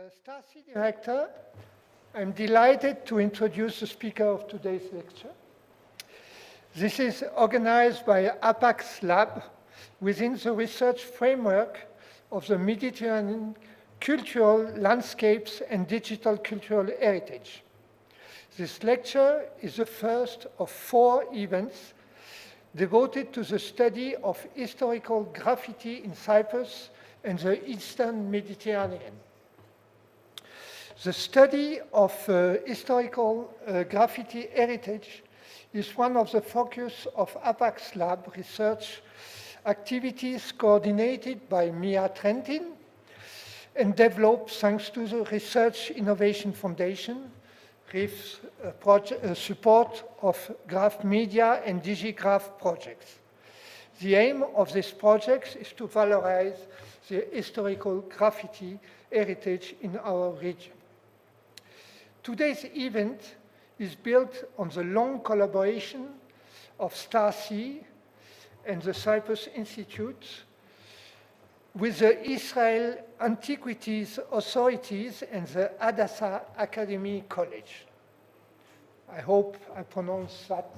Stasi Director, I'm delighted to introduce the speaker of today's lecture. This is organized by APAC's lab within the research framework of the Mediterranean cultural landscapes and digital cultural heritage. This lecture is the first of 4 events devoted to the study of historical graffiti in Cyprus and the Eastern Mediterranean. The study of historical graffiti heritage is one of the focus of APAC's lab research activities coordinated by Mia Trentin and developed thanks to the Research Innovation Foundation, RIF's support of Graph Media and DigiGraph projects. The aim of this project is to valorize the historical graffiti heritage in our region. Today's event is built on the long collaboration of Stasi and the Cyprus Institute with the Israel Antiquities Authorities and the Hadassah Academy College. I hope I pronounced that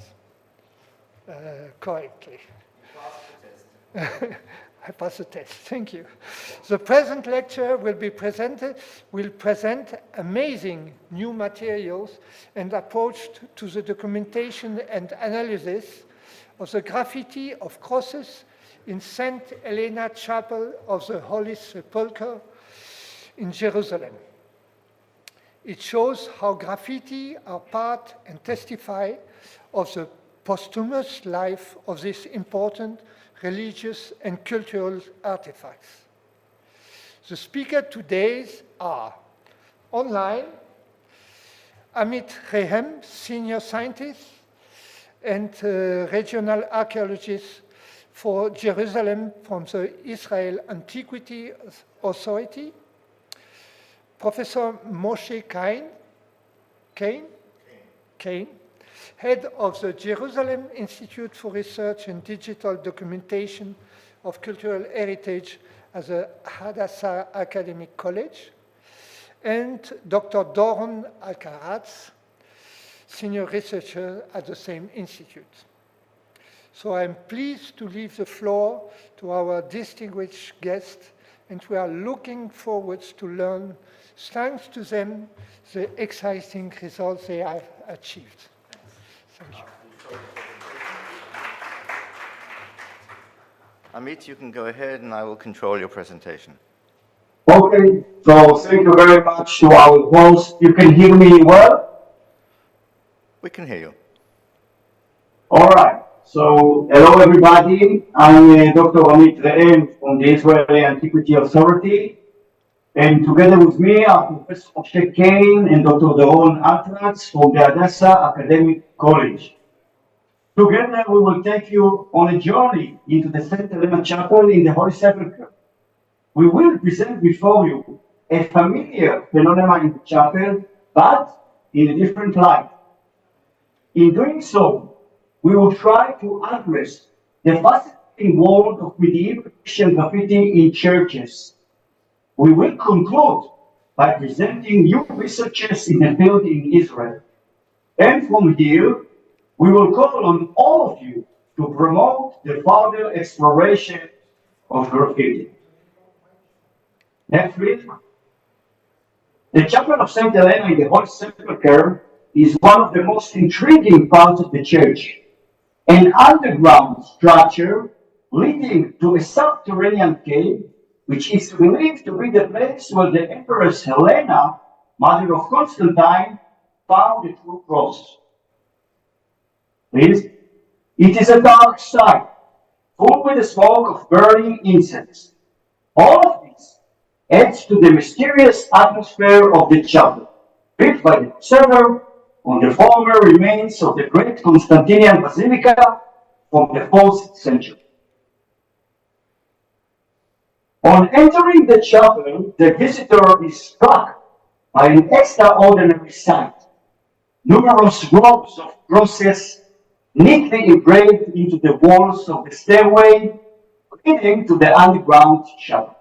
correctly. I passed the test, thank you. The present lecture will present amazing new materials and approach to the documentation and analysis of the graffiti of crosses in St. Helena Chapel of the Holy Sepulchre in Jerusalem. It shows how graffiti are part and testify of the posthumous life of this important religious and cultural artifacts. The speakers today are online, Amit Rehem, senior scientist and regional archaeologist for Jerusalem from the Israel Antiquity Authority, Professor Moshe Kane, head of the Jerusalem Institute for Research and Digital Documentation of Cultural Heritage at the Hadassah Academic College, and Dr. Doron Alcaraz, senior researcher at the same institute. So I'm pleased to leave the floor to our distinguished guests, and we are looking forward to learn, thanks to them, the exciting results they have achieved. Thank you. Amit, you can go ahead and I will control your presentation. Okay, so thank you very much to our host. You can hear me well? We can hear you. All right, so hello everybody. I'm Dr. Amit Rehem from the Israeli Antiquity Authority. And together with me are Professor Moshe Kane and Dr. Doron Alcaraz from the Hadassah Academic College. Together we will take you on a journey into the St. Helena Chapel in the Holy Sepulchre. We will present before you a familiar phenomenon in the chapel, but in a different light. In doing so, we will try to address the fascinating world of medieval Christian graffiti in churches. We will conclude by presenting new researches in the field in Israel. And from here, we will call on all of you to promote the further exploration of graffiti. Next, please. The Chapel of St. Helena in the Holy Sepulchre is one of the most intriguing parts of the church, an underground structure leading to a subterranean cave, which is believed to be the place where the Empress Helena, mother of Constantine, found the true cross. Please. It is a dark site, full with the smoke of burning incense. All of this adds to the mysterious atmosphere of the chapel, built by the observer on the former remains of the great Constantinian Basilica from the 4th century. On entering the chapel, the visitor is struck by an extraordinary sight. Numerous rows of crosses neatly engraved into the walls of the stairway leading to the underground chapel.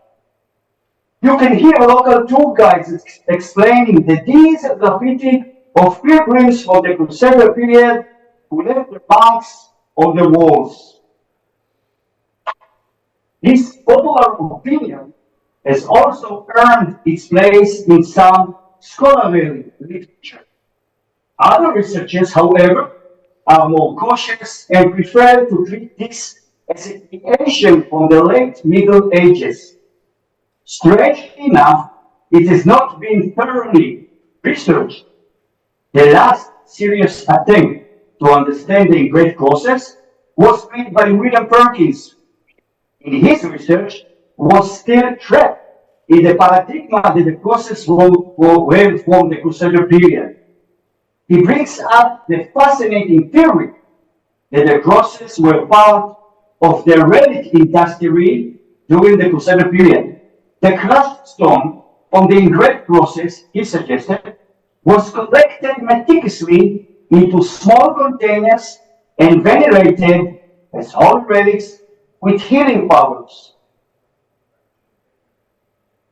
You can hear local tour guides explaining that these are graffiti of pilgrims from the Crusader period who left their marks on the walls. This popular opinion has also earned its place in some scholarly literature. Other researchers, however, are more cautious and prefer to treat this as a creation from the late Middle Ages. Strangely enough, it has not been thoroughly researched. The last serious attempt to understand the engraved process was made by William Perkins. In his research, was still trapped in the paradigm that the process were from the Crusader period. He brings up the fascinating theory that the crosses were part of the relic industry during the Crusader period. The crushed stone from the engraved process, he suggested, was collected meticulously into small containers and venerated as holy relics with healing powers.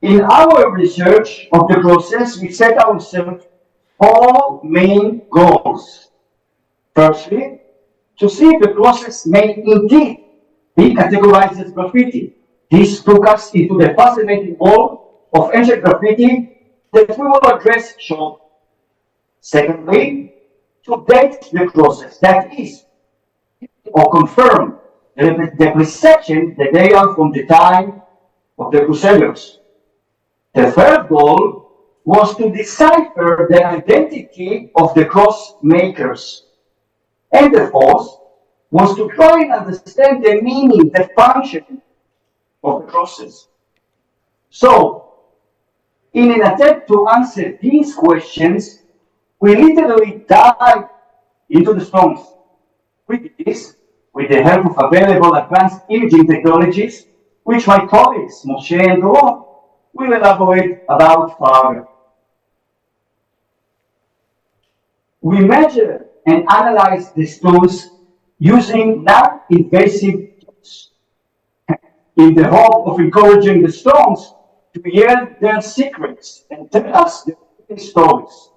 In our research of the process, we set ourselves four main goals. Firstly, to see if the process may indeed be categorized as graffiti. This took us into the fascinating world of ancient graffiti that we will address shortly. Secondly, to date the process, that is, or confirm the perception that they are from the time of the Crusaders. The third goal was to decipher the identity of the cross makers. And the fourth was to try and understand the meaning, the function of the crosses. So, in an attempt to answer these questions, we literally dive into the stones. We did this with the help of available advanced imaging technologies, which my colleagues, Moshe and Doron, will elaborate about further. We measure and analyze the stones using non-invasive tools in the hope of encouraging the stones to yield their secrets and tell us their stories.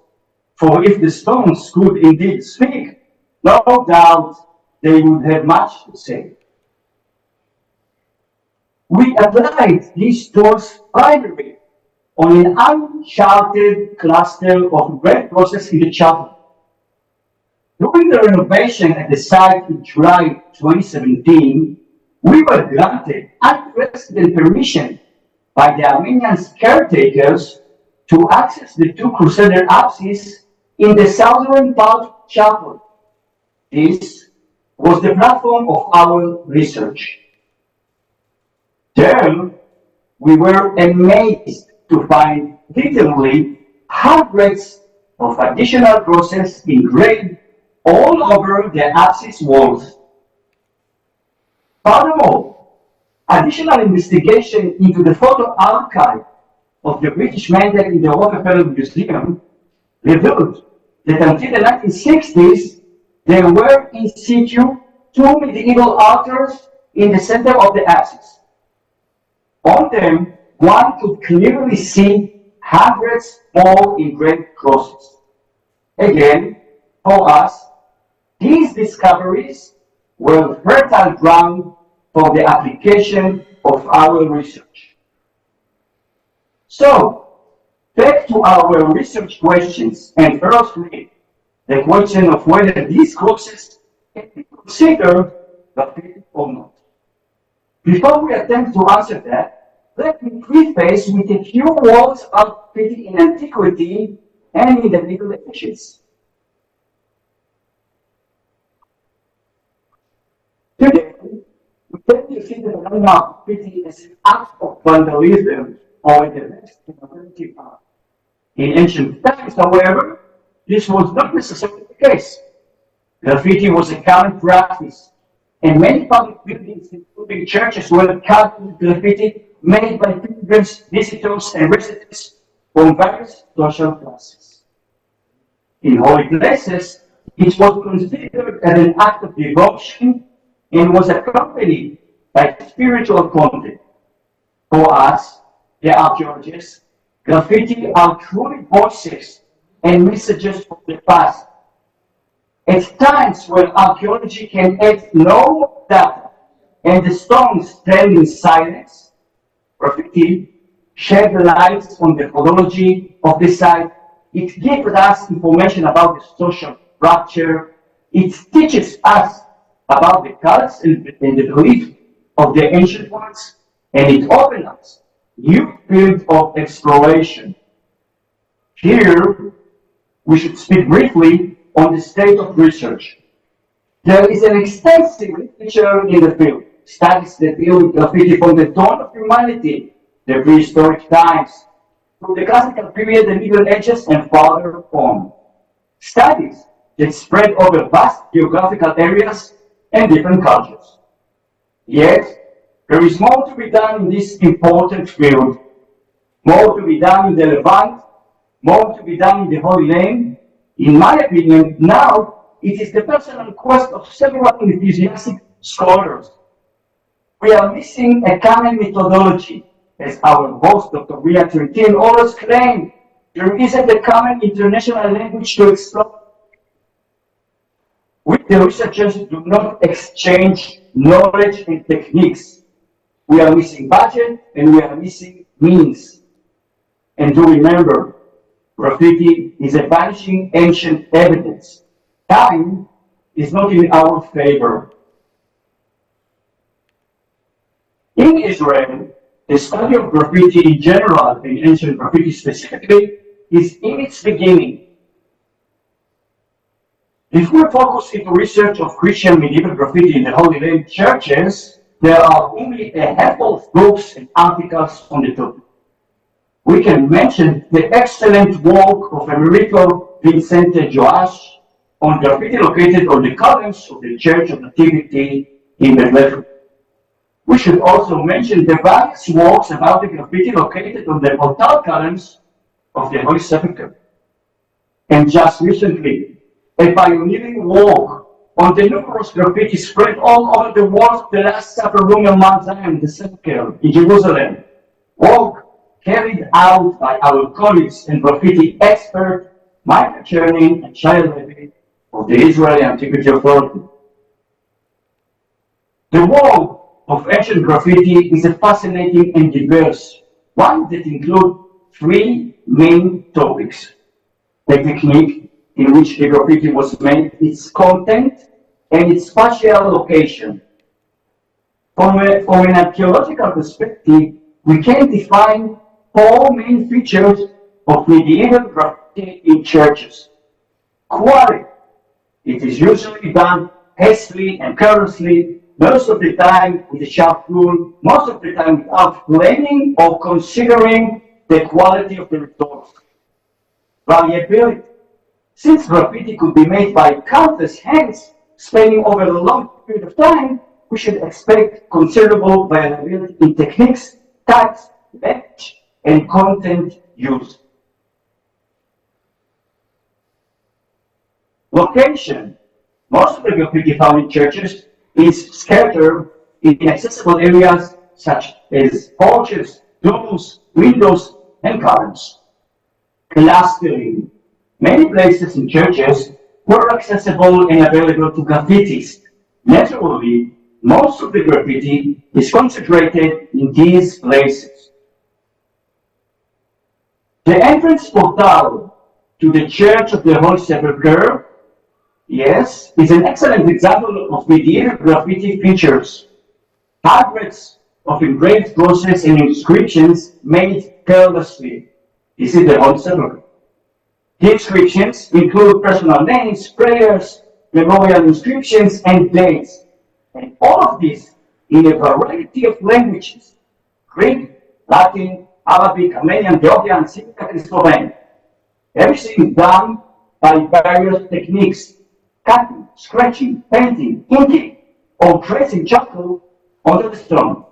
For if the stones could indeed speak, no doubt they would have much to say. We applied these tools primarily on an uncharted cluster of red process in the chapel. During the renovation at the site in July 2017, we were granted unprecedented permission by the Armenian caretakers to access the two Crusader apses in the southern part of the chapel. This was the platform of our research. There, we were amazed to find literally hundreds of additional crosses engraved all over the apsis walls. Furthermore, additional investigation into the photo archive of the British Mandate in the Rockefeller Museum revealed that until the 1960s, there were in situ two medieval altars in the center of the apsis. On them, one could clearly see hundreds more engraved crosses. Again, for us, these discoveries were fertile ground for the application of our research. So, back to our research questions, and firstly, the question of whether these crosses can be considered graffiti or not. Before we attempt to answer that, let me preface with a few words about graffiti in antiquity and in the Middle Ages. Today, we tend to see the phenomenon of graffiti as an act of vandalism or in the next innovative art. In ancient times, however, this was not necessarily the case. Graffiti was a common practice, and many public buildings, including churches, were covered with graffiti made by pilgrims, visitors, and residents from various social classes. In holy places, it was considered as an act of devotion and was accompanied by spiritual content. For us, the archaeologists, graffiti are truly voices and messages of the past. At times when archaeology can add no data and the stones stand in silence, graffiti shed light on the chronology of the site. It gives us information about the social structure. It teaches us about the cults and the belief of the ancient ones, and it opens up new fields of exploration. Here, we should speak briefly on the state of research. There is an extensive literature in the field, studies that deal with graffiti from the dawn of humanity, the prehistoric times, through the classical period, the Middle Ages, and further on. Studies that spread over vast geographical areas and different cultures. Yet, there is more to be done in this important field, more to be done in the Levant, more to be done in the Holy Land. In my opinion, now it is the personal quest of several enthusiastic scholars. We are missing a common methodology, as our host, Dr. Ria Trentin, always claimed. There isn't a common international language to explore. We, the researchers, do not exchange knowledge and techniques. We are missing budget and we are missing means. And do remember, graffiti is a vanishing ancient evidence. Time is not in our favor. In Israel, the study of graffiti in general and ancient graffiti specifically is in its beginning. If we focus into research of Christian medieval graffiti in the Holy Land churches, there are only a handful of books and articles on the topic. We can mention the excellent work of Americo Vincente Joash on graffiti located on the columns of the Church of Nativity in Bethlehem. We should also mention the various works about the graffiti located on the altar columns of the Holy Sepulchre. And just recently, a pioneering work on the numerous graffiti spread all over the walls of the Last Supper room in Mount Zion, the Sepulchre in Jerusalem. Work carried out by our colleagues and graffiti expert Michael Cherny and Shai Levy of the Israeli Antiquity Authority. The work of ancient graffiti is a fascinating and diverse one that includes three main topics: the technique in which the graffiti was made, its content, and its spatial location. From an archaeological perspective, we can define four main features of medieval graffiti in churches. Quality. It is usually done hastily and carelessly, most of the time with a sharp tool, most of the time without planning or considering the quality of the result. Variability. Since graffiti could be made by countless hands spanning over a long period of time, we should expect considerable variability in techniques, types, language, and content used. Location. Most of the graffiti found in churches is scattered in inaccessible areas such as porches, doors, windows, and columns. Clustering. Many places in churches were accessible and available to graffitists. Naturally, most of the graffiti is concentrated in these places. The entrance portal to the Church of the Holy Sepulchre, yes, is an excellent example of medieval graffiti features. Hundreds of engraved crosses and inscriptions made carelessly. This is the Holy Sepulchre. The inscriptions include personal names, prayers, memorial inscriptions, and dates. And all of this in a variety of languages: Greek, Latin, Arabic, Armenian, Georgian, Syriac, and Slovene. Everything is done by various techniques: cutting, scratching, painting, inking, or tracing charcoal onto the stone.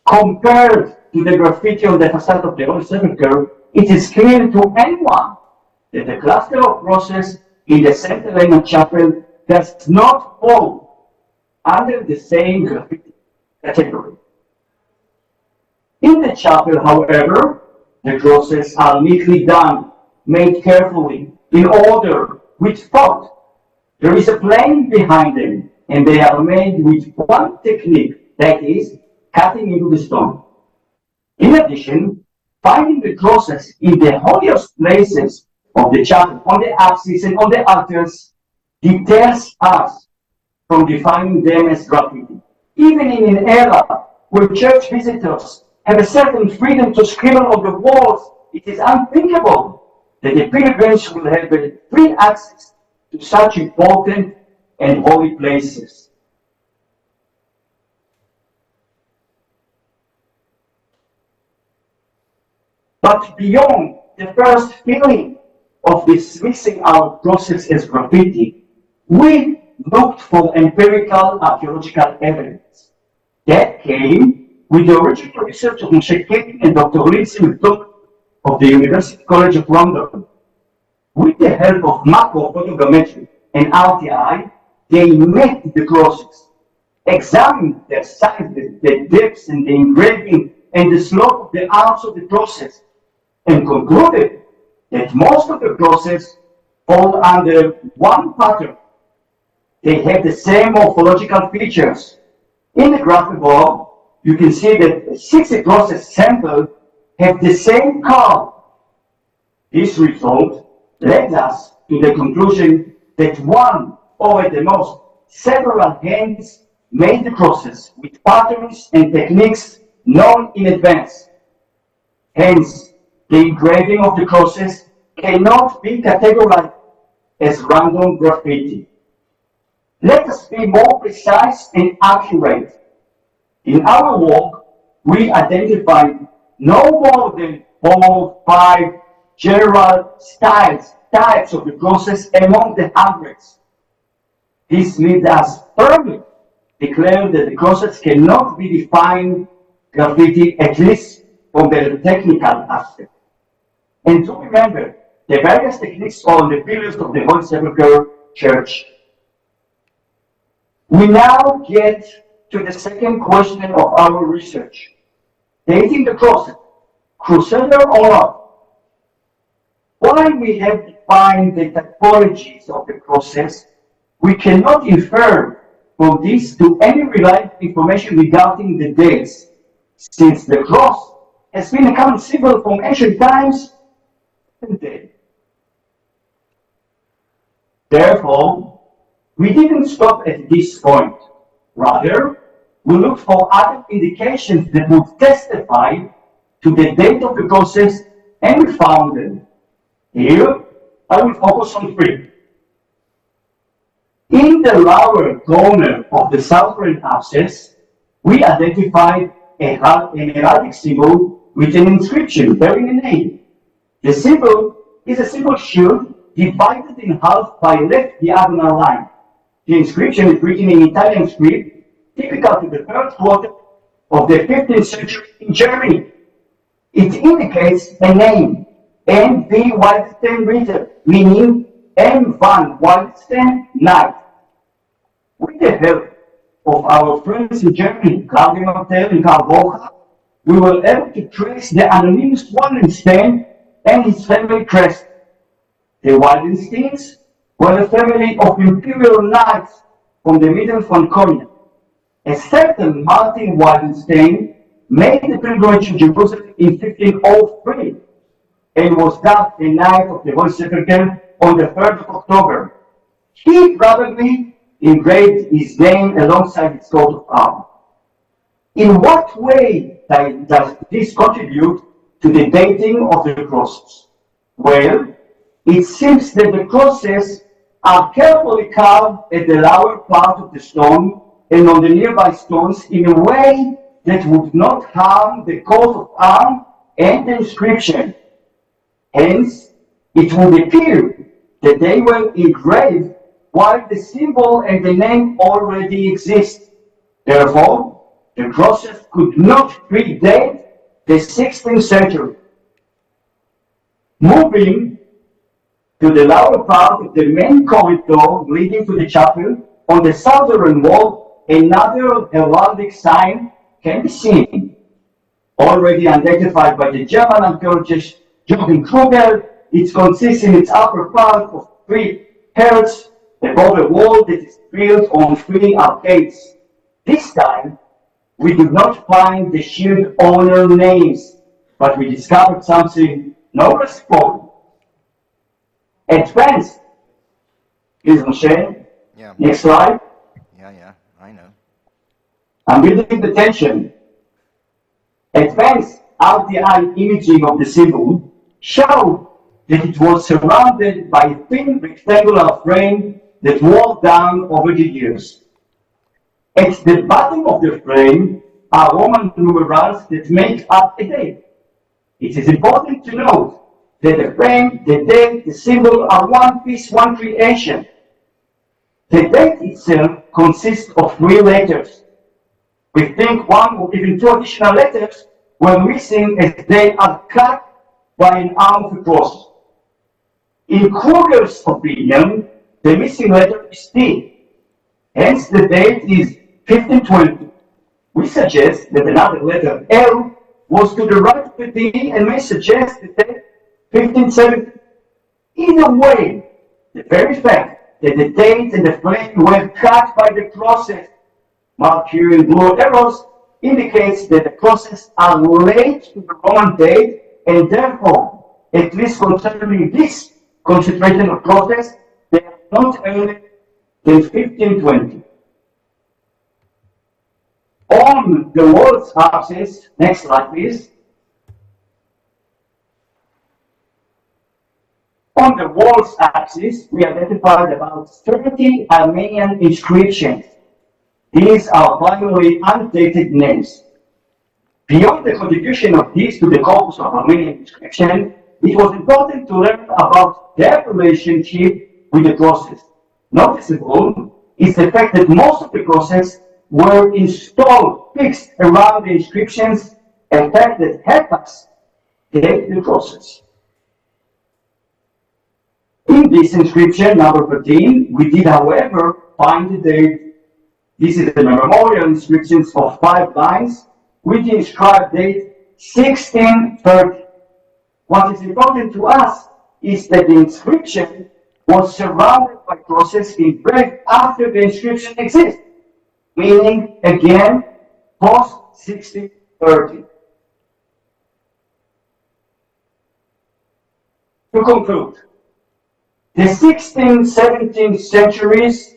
Compared to the graffiti on the facade of the Holy Sepulchre, it is clear to anyone that the cluster of crosses in the St. Helena Chapel does not fall under the same graffiti category. In the chapel, however, the crosses are neatly done, made carefully, in order, with thought. There is a plan behind them, and they are made with one technique, that is, cutting into the stone. In addition, finding the crosses in the holiest places of the chapel, on the apses and on the altars, deters us from defining them as graffiti. Even in an era where church visitors have a certain freedom to scribble on the walls, it is unthinkable that the pilgrims will have a free access to such important and holy places. But beyond the first feeling of dismissing our process as graffiti, we looked for empirical archaeological evidence. That came with the original research of Moshe Kagan and Dr. Lindsay McDougall of the University College of London. With the help of macro photogrammetry and RTI, they mapped the crosses, examined their size, the depths and the engraving and the slope of the arms of the crosses, and concluded that most of the crosses fall under one pattern. They have the same morphological features. In the graph above, you can see that 60 crosses sampled have the same curve. This result led us to the conclusion that one, or at the most, several hands made the crosses with patterns and techniques known in advance. Hence, the engraving of the crosses cannot be categorized as random graffiti. Let us be more precise and accurate. In our work, we identified no more than 4 or 5 general types of the crosses among the hundreds. This made us firmly declare that the crosses cannot be defined graffiti, at least from the technical aspect. And to remember, the various techniques on the pillars of the Holy Sepulchre Church. We now get to the second question of our research. Dating the crosses, crusader or not? While we have defined the typologies of the crosses, we cannot infer from this to any reliable information regarding the dates, since the cross has been a common symbol from ancient times and today. Therefore, we didn't stop at this point. Rather, we looked for other indications that would testify to the date of the crosses, and we found them. Here, I will focus on 3. In the lower corner of the southern apsis, we identified an heraldic symbol with an inscription bearing a name. The symbol is a simple shield divided in half by a left diagonal line. The inscription is written in Italian script, typical to the 3rd quarter of the 15th century in Germany. It indicates a name, M.V. Wildstein Ritter, meaning M. van Wildstein Knight. With the help of our friends in Germany, Claudia Martel and Karl Bocha, we were able to trace the anonymous Wallenstein and his family crest. The Wallensteins were a family of imperial knights from the Middle Franconia. A certain Martin Wallenstein made the pilgrimage to Jerusalem in 1503 and was dubbed the Knight of the Holy Sepulchre on the 3rd of October. He probably engraved his name alongside his coat of arms. In what way does this contribute to the dating of the crosses? Well, it seems that the crosses are carefully carved at the lower part of the stone and on the nearby stones in a way that would not harm the coat of arms and the inscription. Hence, it would appear that they were engraved while the symbol and the name already exist. Therefore, the crosses could not predate the 16th century. Moving to the lower part of the main corridor leading to the chapel, on the southern wall, another heraldic sign can be seen. already identified by the German archaeologist Joachim Kruger. It consists in its upper part of 3 hertz above a wall that is built on 3 arcades. This time, we did not find the shield owner names, but we discovered something no less important. Advanced. Please, Moshe. Yeah. Next slide. Yeah, I know. I'm building the tension. Advanced RTI imaging of the symbol showed that it was surrounded by a thin rectangular frame that wore down over the years. At the bottom of the frame are Roman numerals that make up a date. It is important to note that the frame, the date, the symbol are one piece, one creation. The date itself consists of 3 letters. We think 1 or even 2 additional letters were missing as they are cut by an arm of a cross. In Kruger's opinion, the missing letter is T. Hence, the date is 1520. We suggest that another letter, L, was to the right of the D and may suggest the date 1570. Either way, the very fact that the date and the frame were cut by the process, marked here in blue arrows, indicates that the process are late to the Roman date, and therefore, at least concerning this concentration of process, they are not earlier than 1520. On the walls axis, next slide please. On the walls axis, we identified about 30 Armenian inscriptions. These are primarily undated names. Beyond the contribution of these to the corpus of Armenian inscription, it was important to learn about their relationship with the process. Noticeable is the fact that most of the process were installed, fixed around the inscriptions, a fact that helps us date the process. In this inscription, number 13, we did, however, find the date. This is the memorial inscriptions of 5 lines, which inscribe date 1630. What is important to us is that the inscription was surrounded by process engraved after the inscription exists, meaning, again, post 1630. To conclude, the 16th, 17th centuries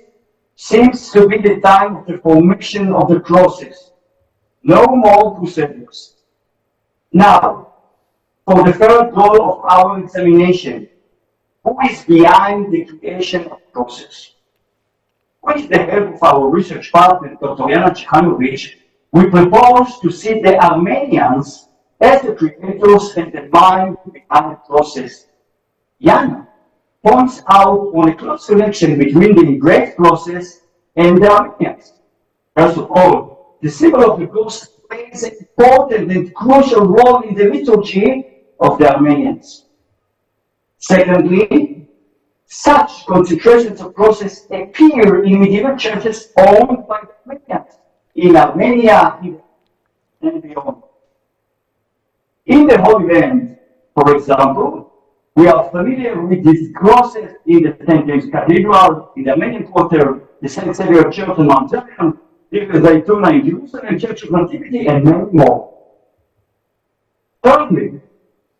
seems to be the time of the formation of the process. No more procedures. Now, for the third goal of our examination, who is behind the creation of the process? With the help of our research partner, Dr. Yana Chikhanovich, we propose to see the Armenians as the creators and the mind behind the process. Yana points out on a close connection between the engraved process and the Armenians. First of all, the symbol of the process plays an important and crucial role in the liturgy of the Armenians. Secondly, such concentrations of process appear in medieval churches owned by the Armenians, in Armenia and beyond. In the Holy Land, for example, we are familiar with this process in the St. James Cathedral, in the Armenian Quarter, the St. Xavier Church in Mount Zion, the Zaytuna in Jerusalem, Church of Nativity, and many more. Thirdly,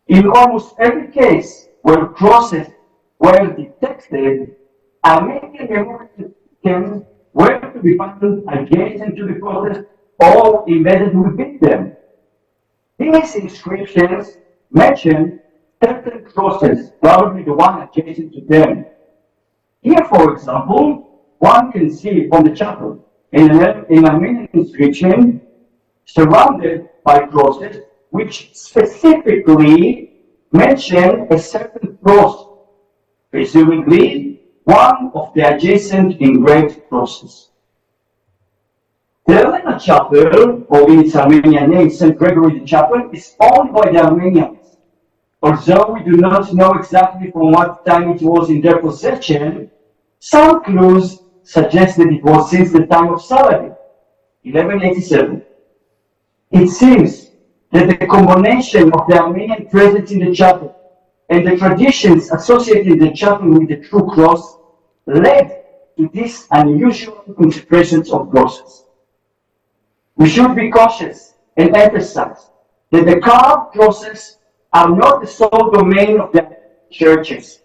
in almost every case where process were detected, Armenian memorials were to be found adjacent to the process or embedded within them. These inscriptions mention certain process, probably the one adjacent to them. Here, for example, one can see from the chapel an Armenian inscription surrounded by process which specifically mention a certain process, presumably one of the adjacent engraved process. The Helena chapel, or in its Armenian name, St. Gregory the Chapel, is owned by the Armenians. Although we do not know exactly from what time it was in their possession, some clues suggest that it was since the time of Saladin, 1187. It seems that the combination of the Armenian presence in the chapel and the traditions associated in the chapel with the true cross led to this unusual consecrations of crosses. We should be cautious and emphasize that the carved crosses are not the sole domain of the churches,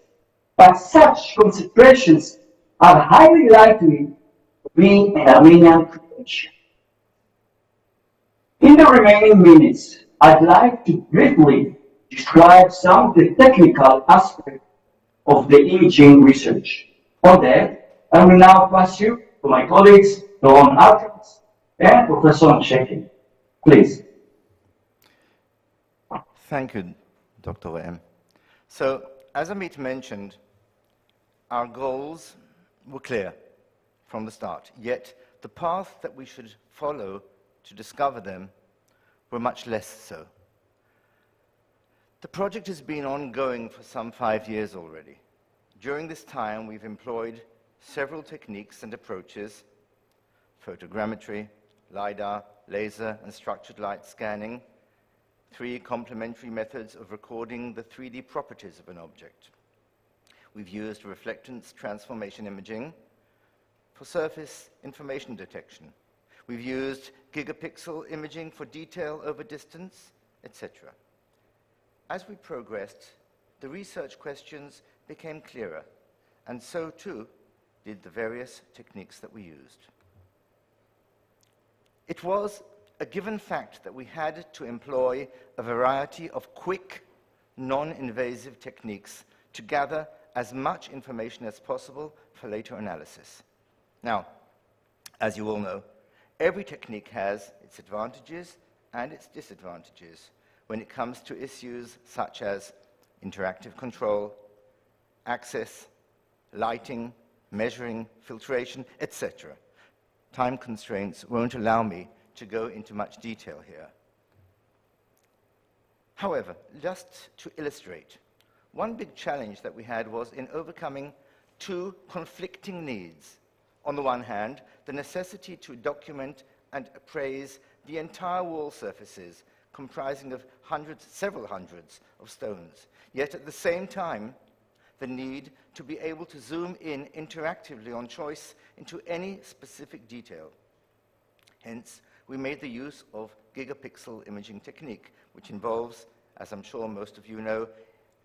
but such consecrations are highly likely to be an Armenian creation. In the remaining minutes, I'd like to briefly describe some of the technical aspects of the imaging research. For that, I will now pass you to my colleagues, Doron Alkins and Professor Shekin. Please. Thank you, Dr. M. So, as Amit mentioned, our goals were clear from the start, yet the path that we should follow to discover them were much less so. The project has been ongoing for some 5 years already. During this time, we've employed several techniques and approaches: photogrammetry, LiDAR, laser, and structured light scanning, 3 complementary methods of recording the 3D properties of an object. We've used reflectance transformation imaging for surface information detection. We've used gigapixel imaging for detail over distance, etc. As we progressed, the research questions became clearer, and so too did the various techniques that we used. It was a given fact that we had to employ a variety of quick, non-invasive techniques to gather as much information as possible for later analysis. Now, as you all know, every technique has its advantages and its disadvantages when it comes to issues such as interactive control, access, lighting, measuring, filtration, etc. Time constraints won't allow me to go into much detail here. However, just to illustrate, one big challenge that we had was in overcoming 2 conflicting needs. On the one hand, the necessity to document and appraise the entire wall surfaces comprising of several hundreds of stones, yet at the same time, the need to be able to zoom in interactively on choice into any specific detail. Hence, we made the use of gigapixel imaging technique, which involves, as I'm sure most of you know,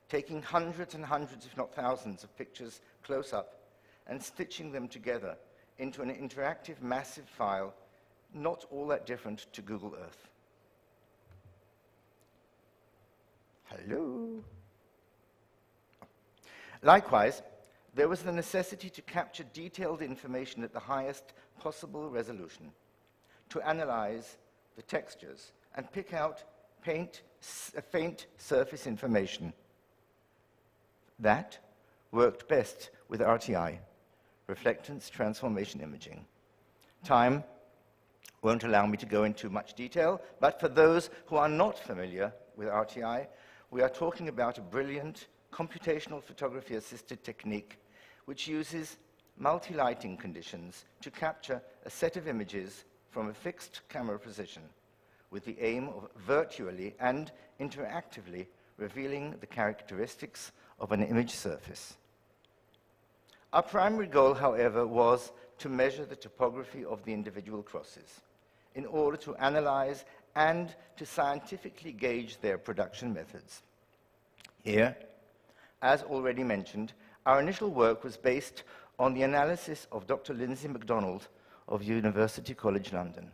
taking hundreds and hundreds, if not thousands, of pictures close up and stitching them together into an interactive, massive file, not all that different to Google Earth. Hello? Likewise, there was the necessity to capture detailed information at the highest possible resolution, to analyze the textures and pick out faint surface information. That worked best with RTI, reflectance transformation imaging. Time won't allow me to go into much detail, but for those who are not familiar with RTI, we are talking about a brilliant computational photography-assisted technique which uses multi-lighting conditions to capture a set of images from a fixed camera position with the aim of virtually and interactively revealing the characteristics of an image surface. Our primary goal, however, was to measure the topography of the individual crosses in order to analyze and to scientifically gauge their production methods. Here, as already mentioned, our initial work was based on the analysis of Dr. Lindsay MacDonald of University College London.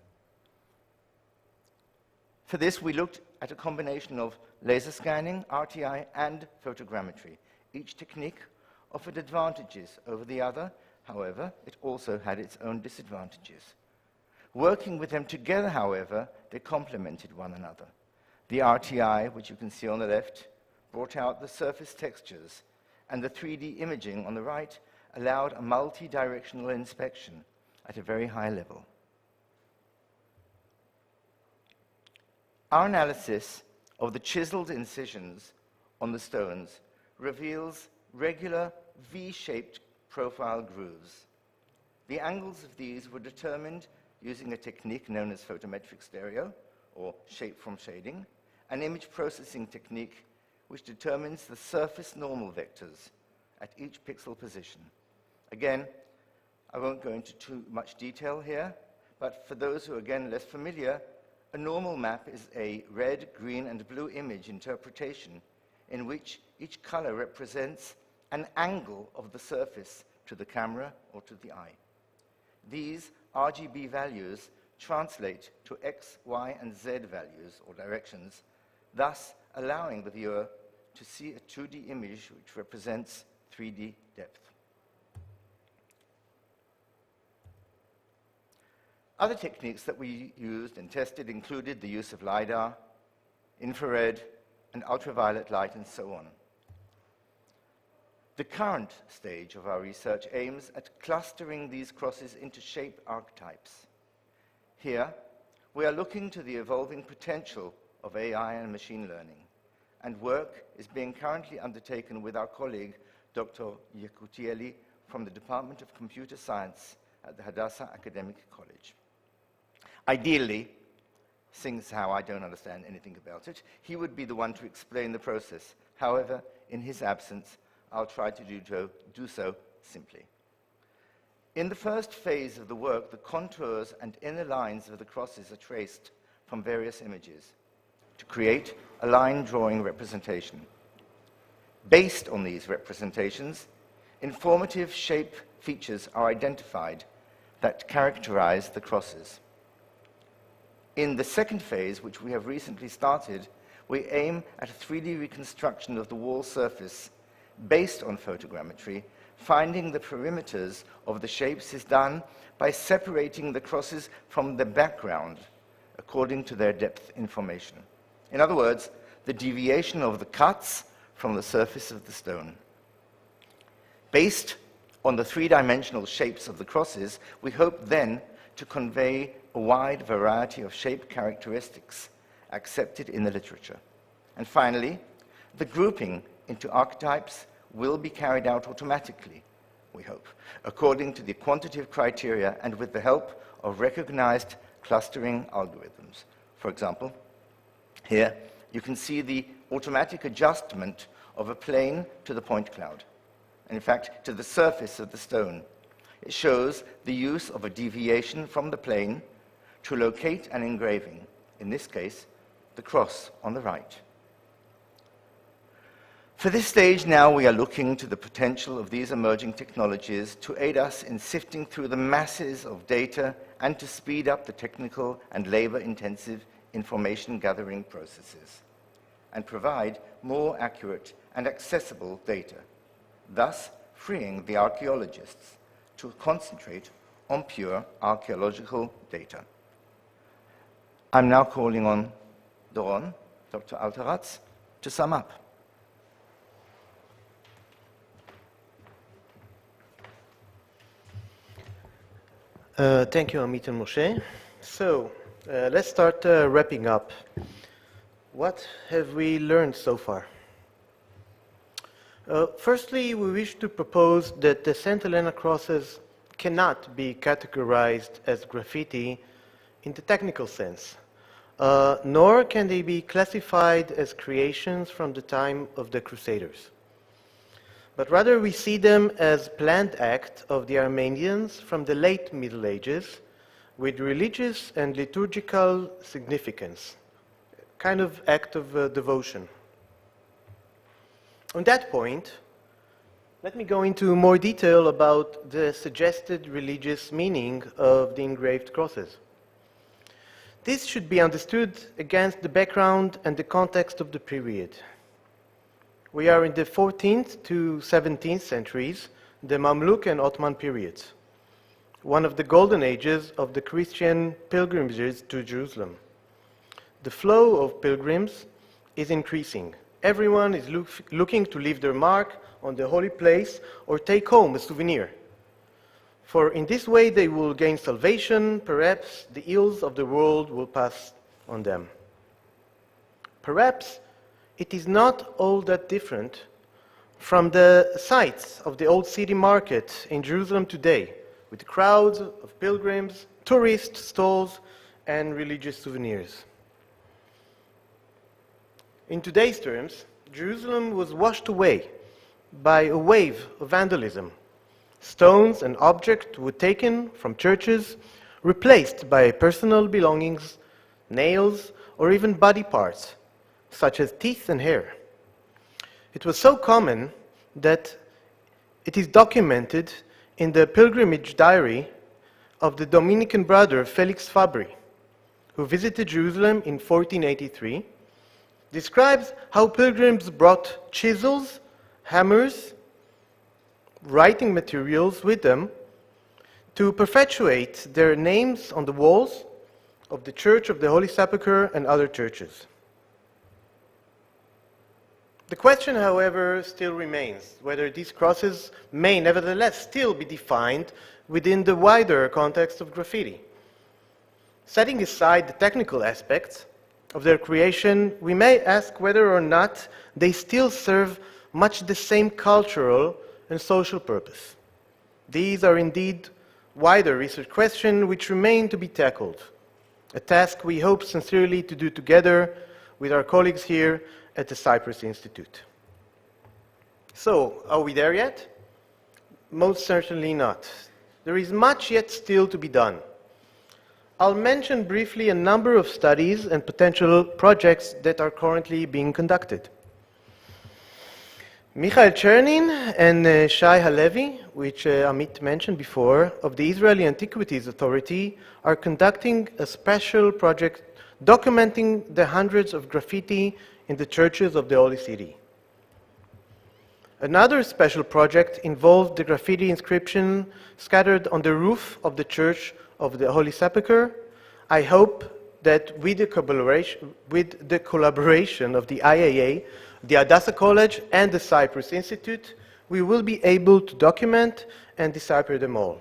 For this, we looked at a combination of laser scanning, RTI, and photogrammetry. Each technique offered advantages over the other. However, it also had its own disadvantages. Working with them together, however, they complemented one another. The RTI, which you can see on the left, brought out the surface textures, and the 3D imaging on the right allowed a multi-directional inspection at a very high level. Our analysis of the chiseled incisions on the stones reveals regular V-shaped profile grooves. The angles of these were determined using a technique known as photometric stereo, or shape from shading, an image processing technique which determines the surface normal vectors at each pixel position. Again, I won't go into too much detail here, but for those who are again less familiar, a normal map is a red, green, and blue image interpretation in which each color represents an angle of the surface to the camera or to the eye. These RGB values translate to X, Y, and Z values or directions, thus allowing the viewer to see a 2D image which represents 3D depth. Other techniques that we used and tested included the use of LiDAR, infrared, and ultraviolet light, and so on. The current stage of our research aims at clustering these crosses into shape archetypes. Here, we are looking to the evolving potential of AI and machine learning, and work is being currently undertaken with our colleague, Dr. Yekutieli, from the Department of Computer Science at the Hadassah Academic College. Ideally, seeing as how I don't understand anything about it, he would be the one to explain the process. However, in his absence, I'll try to do so simply. In the first phase of the work, the contours and inner lines of the crosses are traced from various images to create a line drawing representation. Based on these representations, informative shape features are identified that characterize the crosses. In the second phase, which we have recently started, we aim at a 3D reconstruction of the wall surface based on photogrammetry. Finding the perimeters of the shapes is done by separating the crosses from the background according to their depth information. In other words, the deviation of the cuts from the surface of the stone. Based on the three-dimensional shapes of the crosses, we hope then to convey a wide variety of shape characteristics accepted in the literature. And finally, the grouping into archetypes will be carried out automatically, we hope, according to the quantitative criteria and with the help of recognized clustering algorithms. For example, here you can see the automatic adjustment of a plane to the point cloud, and in fact, to the surface of the stone. It shows the use of a deviation from the plane to locate an engraving, in this case, the cross on the right. For this stage now, we are looking to the potential of these emerging technologies to aid us in sifting through the masses of data and to speed up the technical and labor-intensive information gathering processes and provide more accurate and accessible data, thus freeing the archaeologists to concentrate on pure archaeological data. I'm now calling on Doron, Dr. Alteratz, to sum up. Thank you, Amit and Moshe. So, let's start wrapping up. What have we learned so far? Firstly, we wish to propose that the St. Helena crosses cannot be categorized as graffiti in the technical sense, nor can they be classified as creations from the time of the Crusaders. But rather we see them as planned act of the Armenians from the late Middle Ages with religious and liturgical significance, kind of act of devotion. On that point, let me go into more detail about the suggested religious meaning of the engraved crosses. This should be understood against the background and the context of the period. We are in the 14th to 17th centuries, the Mamluk and Ottoman periods, one of the golden ages of the Christian pilgrimages to Jerusalem. The flow of pilgrims is increasing. Everyone is looking to leave their mark on the holy place or take home a souvenir. For in this way they will gain salvation, perhaps the ills of the world will pass on them. Perhaps it is not all that different from the sights of the old city market in Jerusalem today, with crowds of pilgrims, tourist stalls, and religious souvenirs. In today's terms, Jerusalem was washed away by a wave of vandalism. Stones and objects were taken from churches, replaced by personal belongings, nails, or even body parts, such as teeth and hair. It was so common that it is documented in the pilgrimage diary of the Dominican brother Felix Fabri, who visited Jerusalem in 1483, describes how pilgrims brought chisels, hammers, writing materials with them to perpetuate their names on the walls of the Church of the Holy Sepulchre and other churches. The question, however, still remains whether these crosses may nevertheless still be defined within the wider context of graffiti. Setting aside the technical aspects of their creation, we may ask whether or not they still serve much the same cultural and social purpose. These are indeed wider research questions which remain to be tackled, a task we hope sincerely to do together with our colleagues here at the Cyprus Institute. So, are we there yet? Most certainly not. There is much yet still to be done. I'll mention briefly a number of studies and potential projects that are currently being conducted. Michael Chernin and Shai Halevi, which Amit mentioned before, of the Israeli Antiquities Authority, are conducting a special project documenting the hundreds of graffiti in the churches of the Holy City. Another special project involved the graffiti inscription scattered on the roof of the Church of the Holy Sepulchre. I hope that with the collaboration of the IAA, the Hadassah College, and the Cyprus Institute, we will be able to document and decipher them all.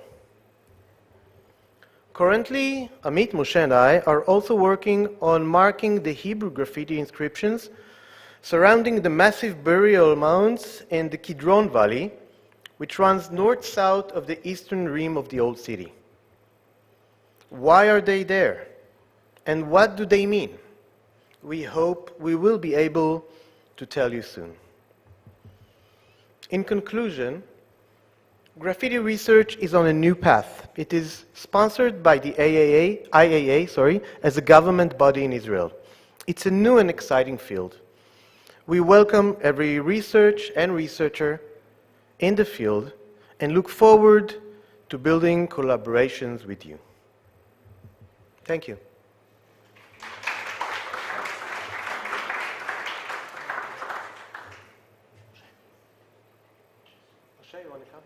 Currently, Amit, Moshe, and I are also working on marking the Hebrew graffiti inscriptions surrounding the massive burial mounds in the Kidron Valley, which runs north-south of the eastern rim of the Old City. Why are they there? And what do they mean? We hope we will be able to tell you soon. In conclusion, graffiti research is on a new path. It is sponsored by the IAA, as a government body in Israel. It's a new and exciting field. We welcome every research and researcher in the field and look forward to building collaborations with you. Thank you. Moshe, you want to come?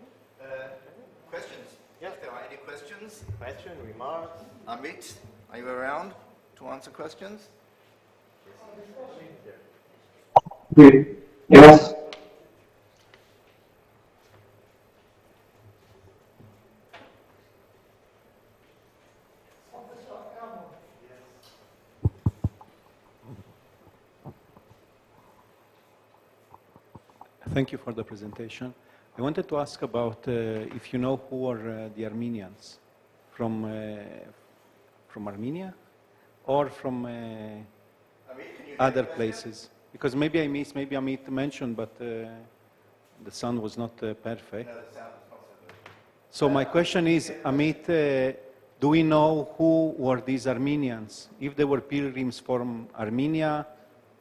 Questions? Yeah. If there are any questions? Question, remarks? Amit, are you around to answer questions? Yes. Thank you for the presentation. I wanted to ask about if you know who are the Armenians from Armenia or from other places. Because maybe I missed, maybe Amit mentioned, but the sound was not perfect. No, the sound is not so good. So my question is, Amit, do we know who were these Armenians? If they were pilgrims from Armenia,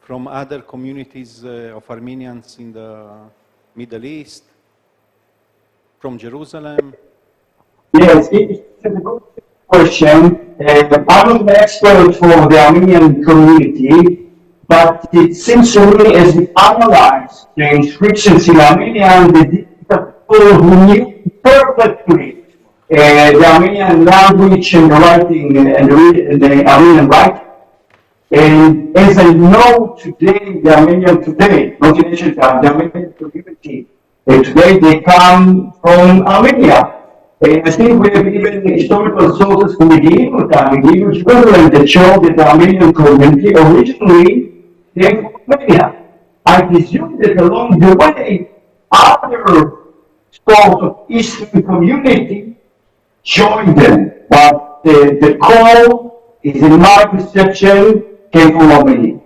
from other communities of Armenians in the Middle East, from Jerusalem? Yes, it's a good question. I'm not an expert for the Armenian community, but it seems to me as we analyze the inscriptions in Armenia, the people who knew perfectly the Armenian language and the writing and the Armenian writing. And as I know today, the Armenian today, not in ancient time, the Armenian community, today they come from Armenia. I think we have even historical sources from medieval time, medieval Jerusalem, that show that the Armenian community originally came from Armenia. I presume that along the way, other sort of Eastern community joined them, but the core is, in my perception, came from Armenia.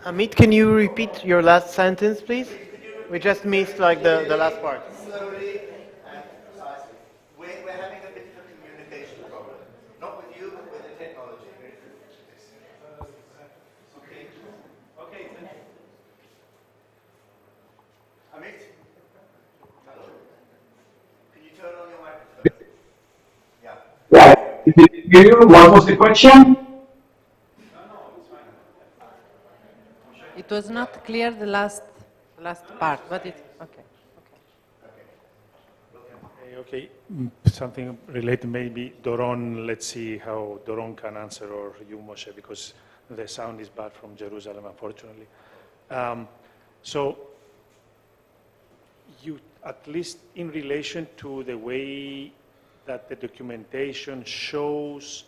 Amit, can you repeat your last sentence, please? We just missed like the last part. Slowly and precisely. We're having a bit of a communication problem. Not with you, but with the technology. Okay. Okay. Amit? Hello? Can you turn on your microphone? Yeah. Yeah. Did you hear you? What was the question? It was not clear the last part, but it okay. Okay, something related maybe Doron, let's see how Doron can answer, or you, Moshe, because the sound is bad from Jerusalem, unfortunately. So you, at least in relation to the way that the documentation shows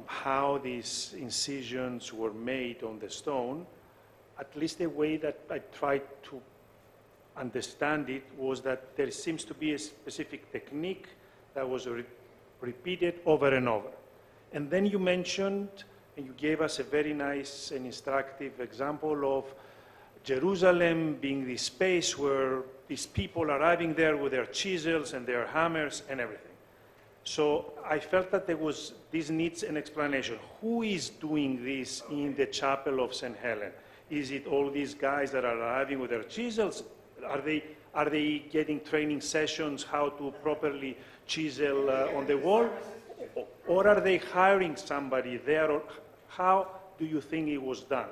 how these incisions were made on the stone, at least the way that I tried to understand it was that there seems to be a specific technique that was repeated over and over. And then you mentioned, and you gave us a very nice and instructive example of Jerusalem being the space where these people arriving there with their chisels and their hammers and everything. So I felt that this needs an explanation. Who is doing this in the chapel of St. Helen? Is it all these guys that are arriving with their chisels? Are they getting training sessions how to properly chisel on the wall? Or are they hiring somebody there? Or how do you think it was done?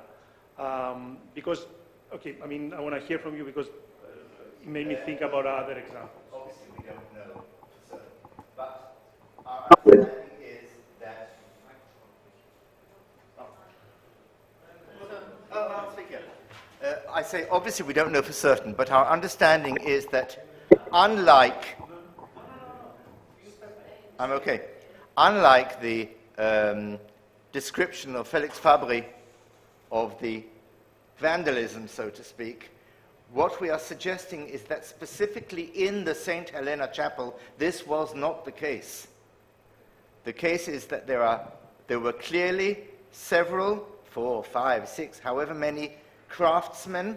Because, okay, I mean, I want to hear from you because it made me think about other examples. Obviously, we don't know for certain. But our understanding is that... I'll speak here. I say, obviously, we don't know for certain, but our understanding is that unlike... I'm okay. Unlike the description of Felix Fabry of the vandalism, so to speak, what we are suggesting is that specifically in the St. Helena Chapel, this was not the case. The case is that there were clearly several, 4, 5, 6, however many, craftsmen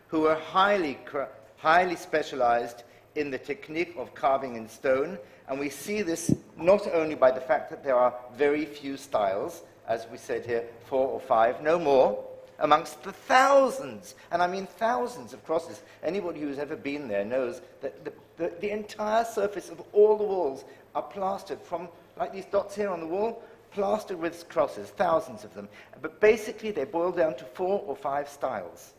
who were highly specialized in the technique of carving in stone. And we see this not only by the fact that there are very few styles, as we said here, 4 or 5, no more, amongst the thousands, and I mean thousands of crosses. Anybody who's ever been there knows that the entire surface of all the walls are plastered from, like these dots here on the wall, plastered with crosses, thousands of them. But basically they boil down to 4 or 5 styles.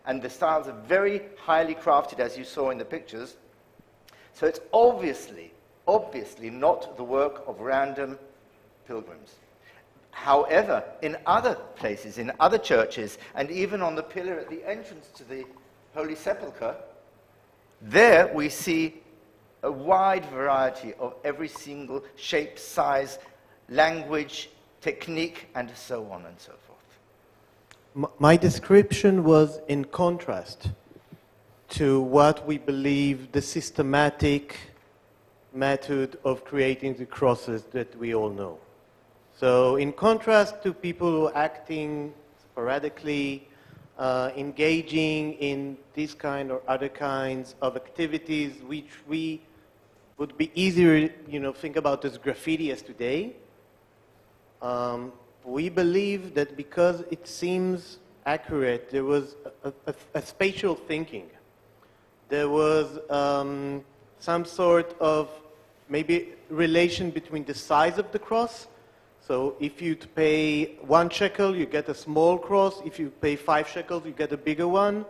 And the styles are very highly crafted, as you saw in the pictures. So it's obviously not the work of random pilgrims. However, in other places, in other churches, and even on the pillar at the entrance to the Holy Sepulchre, there we see a wide variety of every single shape, size, language, technique, and so on and so forth. My description was in contrast to what we believe the systematic method of creating the crosses that we all know. So in contrast to people who are acting sporadically, engaging in this kind or other kinds of activities, which we would be easier, think about as graffiti as today, we believe that because it seems accurate, there was a spatial thinking. There was some sort of maybe relation between the size of the cross. So if you pay 1 shekel, you get a small cross. If you pay 5 shekels, you get a bigger one.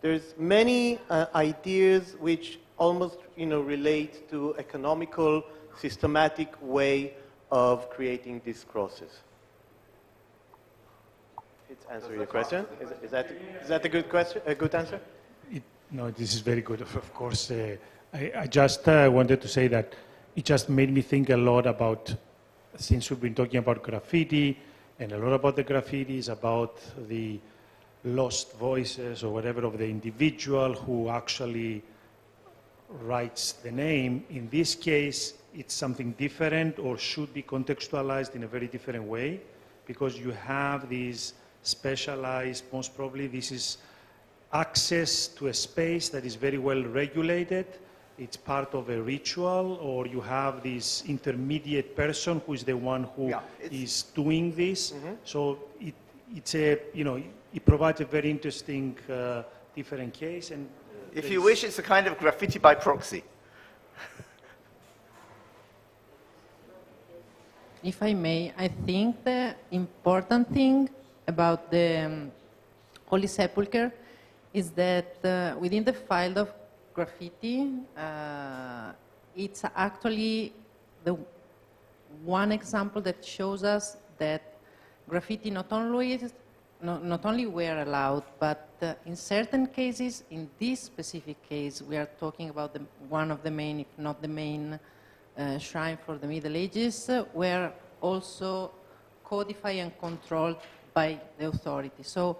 There's many ideas which almost relate to economical, systematic way of creating these crosses. Did it answer your question? Is that a good question? A good answer? No, this is very good. Of course, I just wanted to say that it just made me think a lot about, since we've been talking about graffiti, and a lot about the graffiti is about the lost voices or whatever of the individual who actually writes the name. In this case, it's something different or should be contextualized in a very different way, because you have these specialized. Most probably this is access to a space that is very well regulated. It's part of a ritual, or you have this intermediate person who is the one who is doing this. So it's a, you know, it provides a very interesting different case. And if you wish, it's a kind of graffiti by proxy. If I may, I think the important thing about the Holy Sepulchre is that within the field of graffiti, it's actually the one example that shows us that graffiti not only were allowed, but in certain cases, in this specific case, we are talking about one of the main, if not the main, shrine for the Middle Ages, were also codified and controlled by the authority. So,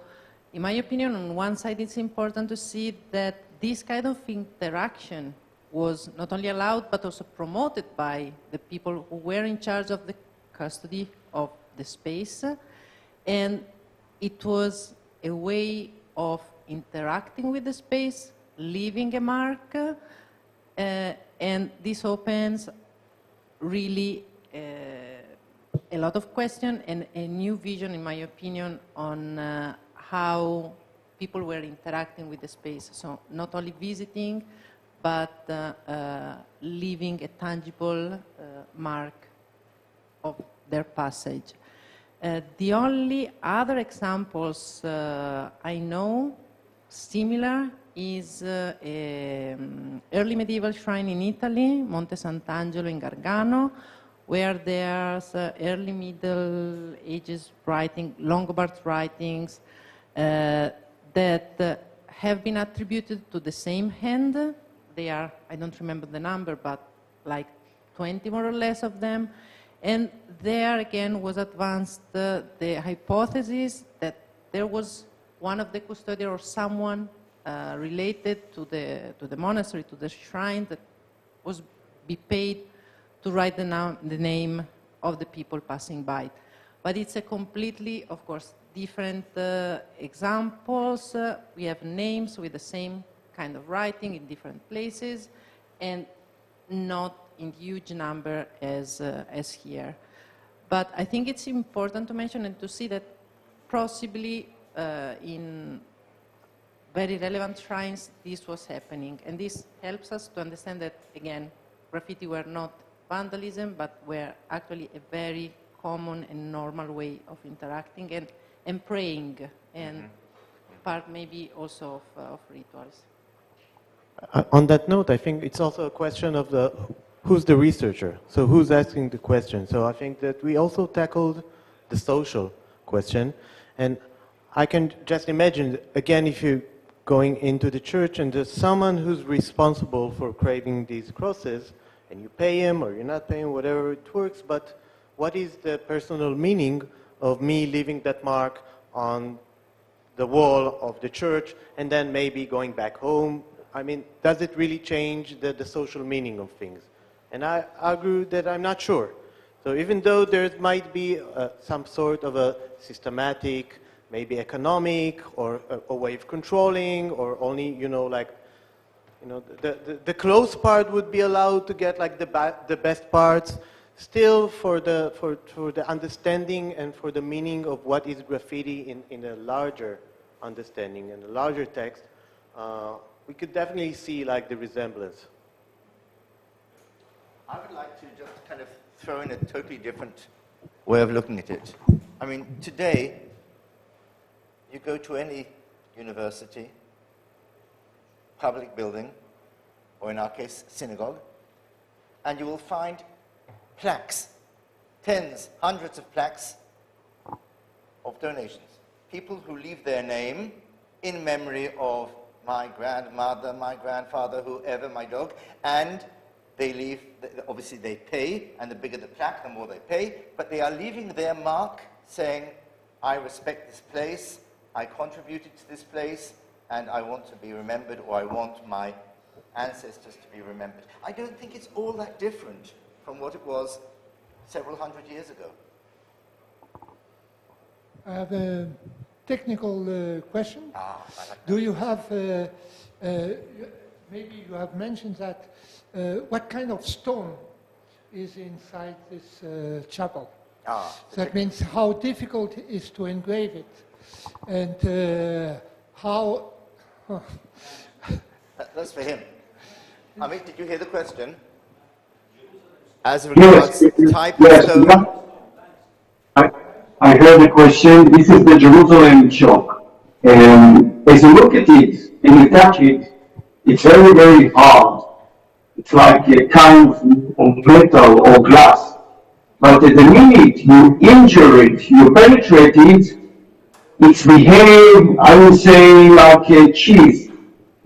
in my opinion, on one side, it's important to see that this kind of interaction was not only allowed, but also promoted by the people who were in charge of the custody of the space. And it was a way of interacting with the space, leaving a mark, and this opens really a lot of questions and a new vision, in my opinion, on how people were interacting with the space. So not only visiting, but leaving a tangible mark of their passage. The only other examples I know similar is an early medieval shrine in Italy, Monte Sant'Angelo in Gargano, where there's early Middle Ages writing, Longobards writings that have been attributed to the same hand. They are, I don't remember the number, but like 20 more or less of them. And there again was advanced the hypothesis that there was one of the custodians or someone related to the monastery, to the shrine, that was be paid to write the name of the people passing by. But it's a completely, of course, different examples. We have names with the same kind of writing in different places, and not in huge number as here. But I think it's important to mention and to see that possibly in very relevant shrines this was happening. And this helps us to understand that, again, graffiti were not vandalism, but were actually a very common and normal way of interacting and praying, and part maybe also of rituals. On that note, I think it's also a question of who's the researcher, so who's asking the question. So I think that we also tackled the social question, and I can just imagine, again, if you're going into the church and there's someone who's responsible for creating these crosses, and you pay him or you're not paying, whatever it works, but what is the personal meaning of me leaving that mark on the wall of the church and then maybe going back home? I mean, does it really change the social meaning of things? And I argue that I'm not sure. So even though there might be some sort of a systematic, maybe economic, or a way of controlling, or only, the close part would be allowed to get like the best parts. Still, for the understanding and for the meaning of what is graffiti in a larger understanding and a larger text, we could definitely see like the resemblance. I would like to just kind of throw in a totally different way of looking at it. I mean, today, you go to any university, public building, or in our case, synagogue, and you will find plaques, tens, hundreds of plaques of donations. People who leave their name in memory of my grandmother, my grandfather, whoever, my dog, and they leave, obviously they pay, and the bigger the plaque, the more they pay, but they are leaving their mark saying, I respect this place, I contributed to this place, and I want to be remembered, or I want my ancestors to be remembered. I don't think it's all that different from what it was several hundred years ago. I have a technical question. Do you have, maybe you have mentioned that, what kind of stone is inside this chapel? That means how difficult it is to engrave it, and how... That's for him. Amit, did you hear the question? As regards type of stone? I heard the question. This is the Jerusalem chalk. As you look at it and you touch it, it's very, very hard. It's like a kind of metal or glass. But the minute you injure it, you penetrate it, it's behaved, I would say, like a cheese.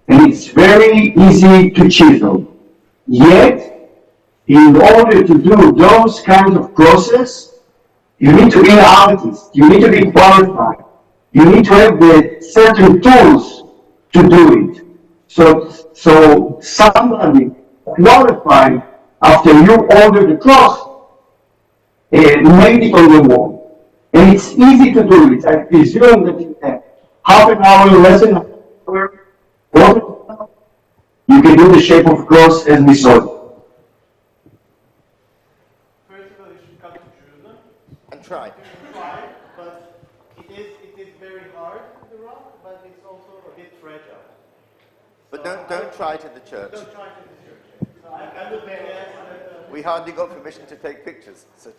And it's very easy to chisel. Yet, in order to do those kinds of process, you need to be an artist. You need to be qualified. You need to have the certain tools to do it. So somebody qualified after you order the cross made it on the wall. And it's easy to do it. I presume that in half an hour, less than an hour, you can do the shape of cross as we saw it. First of all, you should come to Jerusalem. And try. Try, but it is very hard, the rock, but it's also a bit fragile. But don't try it at the church. Don't try to the church. So I would guess that... We hardly got permission to take pictures. So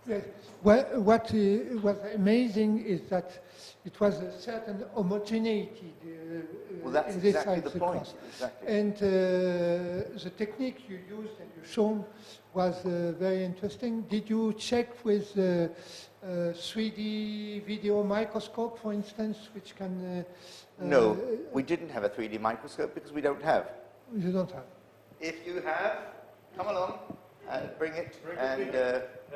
Yes. Well, what was amazing is that it was a certain homogeneity well, that's in this exactly side the of the point. cross. Exactly. And the technique you used and you shown was very interesting. Did you check with 3D video microscope, for instance, which can... No, we didn't have a 3D microscope because we don't have. You don't have. If you have, come along and bring it, and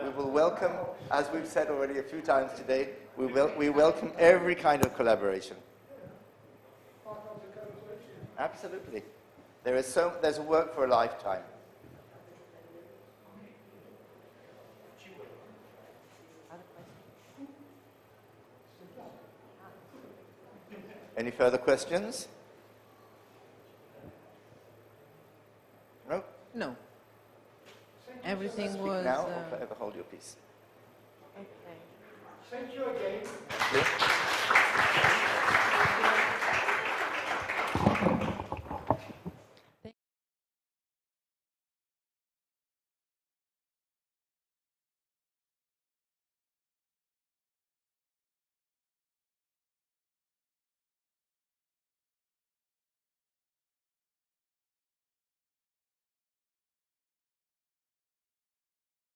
we will welcome, as we've said already a few times today, we welcome every kind of collaboration. Absolutely. There's a work for a lifetime. Any further questions? No? No. Everything Speak was... now or forever hold your peace. okay. Thank you again. Thank you.